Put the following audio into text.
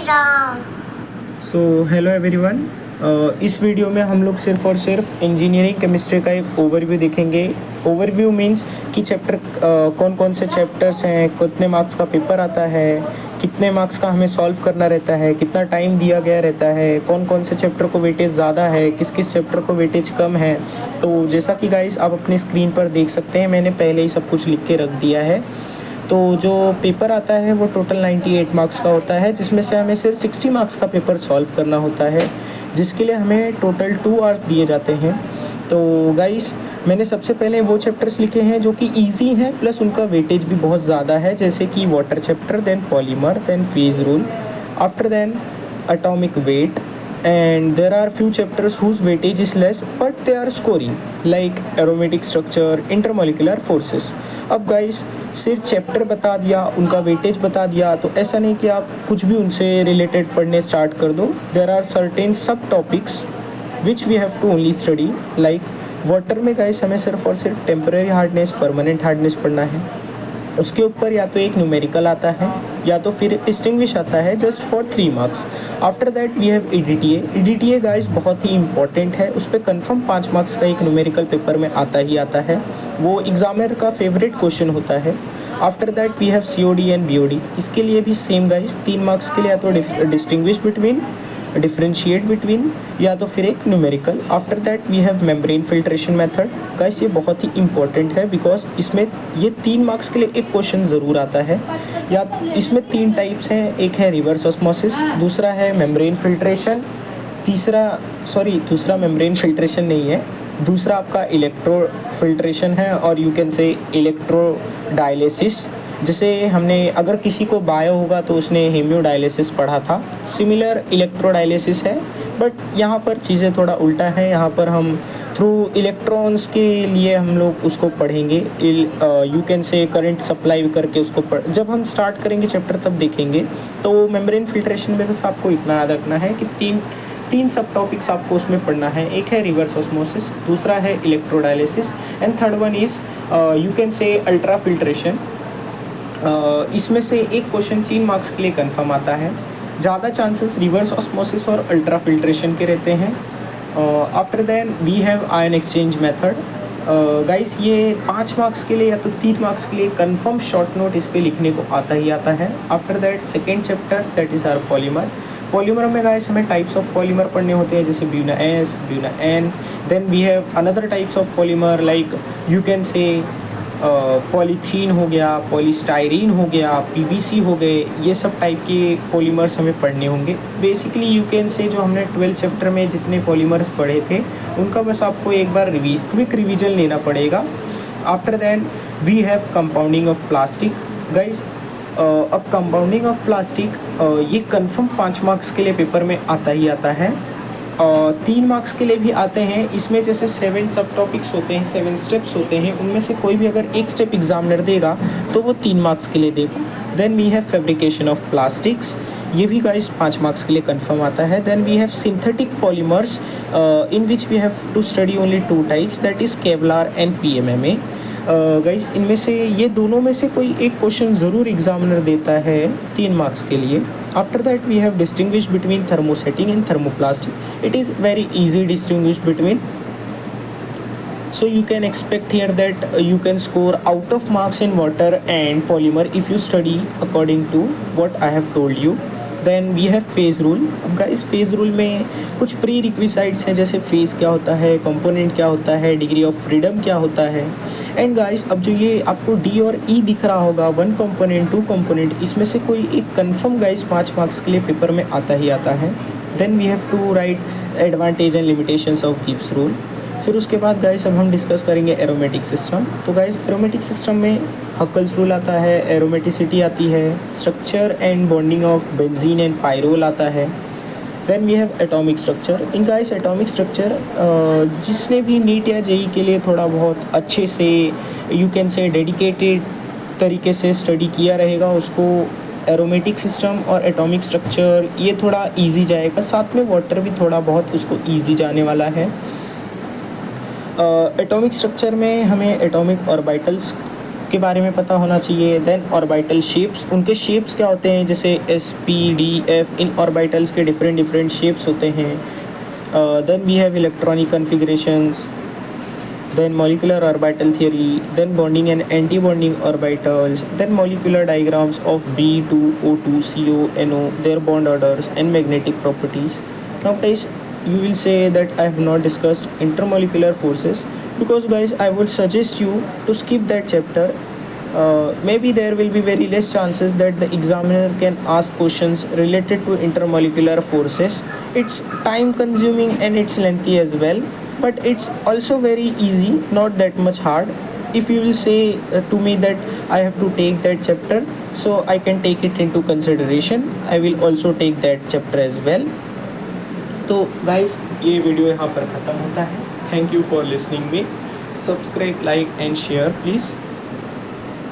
Ram. So hello everyone. इस video में हम लोग सिर्फ और सिर्फ इंजीनियरिंग केमिस्ट्री का एक ओवरव्यू देखेंगे। ओवरव्यू मींस कि चैप्टर कौन कौन से चैप्टर्स हैं, कितने मार्क्स का पेपर आता है, कितने मार्क्स का हमें सॉल्व करना रहता है, कितना टाइम दिया गया रहता है, कौन कौन से चैप्टर को वेटेज ज़्यादा है, किस किस चैप्टर को वेटेज कम है। तो जैसा कि गाइस आप अपनी स्क्रीन पर देख सकते हैं, मैंने पहले ही सब कुछ लिख के रख दिया है। तो जो पेपर आता है वो टोटल 98 मार्क्स का होता है, जिसमें से हमें सिर्फ 60 मार्क्स का पेपर सॉल्व करना होता है, जिसके लिए हमें टोटल 2 आवर्स दिए जाते हैं। तो गाइस मैंने सबसे पहले वो चैप्टर्स लिखे हैं जो कि इजी हैं प्लस उनका वेटेज भी बहुत ज़्यादा है, जैसे कि water chapter, then polymer, then phase rule, after then atomic weight, and there are few chapters whose weightage is less but they are scoring like aromatic structure, intermolecular forces। अब guys सिर्फ chapter बता दिया, उनका weightage बता दिया तो ऐसा नहीं कि आप कुछ भी उनसे रिलेटेड पढ़ने स्टार्ट कर दो। There are certain sub topics which we have to only study. Like water में गाइस हमें सिर्फ और सिर्फ टेम्परेरी हार्डनेस, परमानेंट हार्डनेस पढ़ना है। उसके ऊपर या तो एक न्यूमेरिकल आता है या तो फिर डिस्टिंग्विश आता है just for 3 marks. After that we have EDTA. EDTA guys बहुत ही इंपॉर्टेंट है, उस पर कन्फर्म 5 मार्क्स का एक न्यूमेरिकल पेपर में आता ही आता है, वो एग्जामिनर का फेवरेट क्वेश्चन होता है। After that we have COD and BOD. इसके लिए भी सेम गाइस 3 मार्क्स के लिए या तो डिस्टिंग्विश बिटवीन, डिफरेंशिएट बिटवीन या तो फिर एक numerical. After that we have membrane filtration method. Guys ये बहुत ही इंपॉर्टेंट है बिकॉज इसमें ये 3 मार्क्स के लिए एक क्वेश्चन ज़रूर आता है। या इसमें 3 टाइप्स हैं, एक है रिवर्स ऑस्मोसिस, दूसरा है मेम्ब्रेन फिल्ट्रेशन, दूसरा मेम्ब्रेन फिल्ट्रेशन नहीं है, दूसरा आपका इलेक्ट्रो फिल्ट्रेशन है और यू कैन से इलेक्ट्रो डायलिसिस। जैसे हमने अगर किसी को बायो होगा तो उसने हेमियोडायलिसिस पढ़ा था, सिमिलर इलेक्ट्रोडायलिसिस है, बट यहाँ पर चीज़ें थोड़ा उल्टा है। यहाँ पर हम थ्रू इलेक्ट्रॉन्स के लिए हम लोग उसको पढ़ेंगे, यू कैन से करंट सप्लाई करके उसको जब हम स्टार्ट करेंगे चैप्टर तब देखेंगे। तो मेम्ब्रेन फिल्ट्रेशन में बस आपको इतना याद रखना है कि तीन सब टॉपिक्स आपको उसमें पढ़ना है। एक है रिवर्स ऑस्मोसिस, दूसरा है electrodialysis and third one is you can से अल्ट्रा फिल्ट्रेशन। इसमें से एक क्वेश्चन 3 मार्क्स के लिए कंफर्म आता है। ज़्यादा चांसेस रिवर्स ऑस्मोसिस और अल्ट्रा फिल्ट्रेशन के रहते हैं। After then we have ion exchange method. Guys ये 5 मार्क्स के लिए या तो 3 मार्क्स के लिए कंफर्म शॉर्ट नोट इस पे लिखने को आता ही आता है। After that second chapter that is our polymer. Polymer में गाइस हमें टाइप्स ऑफ पॉलीमर पढ़ने होते हैं, जैसे buna S, buna N. Then we have another types of polymer like you can say polythene हो गया, पॉलीस्टाइरीन हो गया, पीवीसी हो गए, ये सब टाइप के पॉलीमर्स हमें पढ़ने होंगे। बेसिकली यू कैन से जो हमने 12th चैप्टर में जितने पॉलीमर्स पढ़े थे उनका बस आपको एक बार क्विक रिवीजन लेना पड़ेगा। After than we have compounding of plastic. Guys अब कंपाउंडिंग ऑफ प्लास्टिक ये कंफर्म 5 मार्क्स के लिए पेपर में आता ही आता है, 3 मार्क्स के लिए भी आते हैं। इसमें जैसे 7 सब टॉपिक्स होते हैं, 7 स्टेप्स होते हैं, उनमें से कोई भी अगर एक स्टेप एग्जामिनर देगा तो वो 3 मार्क्स के लिए देगा। Then we have fabrication of plastics, ये भी गाइस 5 मार्क्स के लिए कंफर्म आता है। Then we have synthetic polymers in which we have to study only 2 types, that is Kevlar and PMMA. Guys इनमें से ये दोनों में से कोई एक क्वेश्चन ज़रूर एग्जामिनर देता है 3 मार्क्स के लिए। After that we have distinguish between thermosetting and thermoplastic. It is very easy distinguish between, so you can expect here that you can score out of marks in water and polymer if you study according to what I have told you। Then we have phase rule. अब guys phase rule में कुछ pre रिक्विसाइट्स हैं, जैसे phase क्या होता है, component क्या होता है, डिग्री ऑफ फ्रीडम क्या होता है। एंड गाइस अब जो ये आपको डी और ई दिख रहा होगा, 1 कंपोनेंट 2 कंपोनेंट, इसमें से कोई एक कंफर्म गाइस 5 मार्क्स के लिए पेपर में आता ही आता है। Then we have to write advantage and limitations of Gibbs rule. फिर उसके बाद गाइस अब हम डिस्कस करेंगे एरोमेटिक सिस्टम। तो गाइस एरोमेटिक सिस्टम में हकल्स रूल आता है, एरोमेटिसिटी आती है, structure and bonding of benzene and pyrrole आता है। Then we have atomic structure. इन गाइस एटॉमिक स्ट्रक्चर जिसने भी नीट या जेई के लिए थोड़ा बहुत अच्छे से यू कैन से डेडिकेटेड तरीके से स्टडी किया रहेगा, उसको एरोमेटिक सिस्टम और एटॉमिक स्ट्रक्चर ये थोड़ा इजी जाएगा। साथ में वाटर भी थोड़ा बहुत उसको इजी जाने वाला है। एटॉमिक स्ट्रक्चर में हमें एटॉमिक ऑर्बिटल्स के बारे में पता होना चाहिए। देन ऑर्बिटल शेप्स, उनके शेप्स क्या होते हैं, जैसे S, P, D, F, इन ऑर्बिटल्स के डिफरेंट डिफरेंट शेप्स होते हैं। Then we have electronic configurations, then molecular orbital theory, then bonding and anti-bonding orbitals, then molecular diagrams of B2, O2, CO, NO, their bond orders and magnetic properties. Now guys, you will say that I have not discussed intermolecular forces, because guys I would suggest you to skip that chapter. Maybe there will be very less chances that the examiner can ask questions related to intermolecular forces. It's time consuming and it's lengthy as well, but it's also very easy, not that much hard. If you will say to me that I have to take that chapter, so I can take it into consideration. I will also take that chapter as well. तो guys ये video यहाँ पर ख़त्म होता है। Thank you for listening me. Subscribe, like and share please.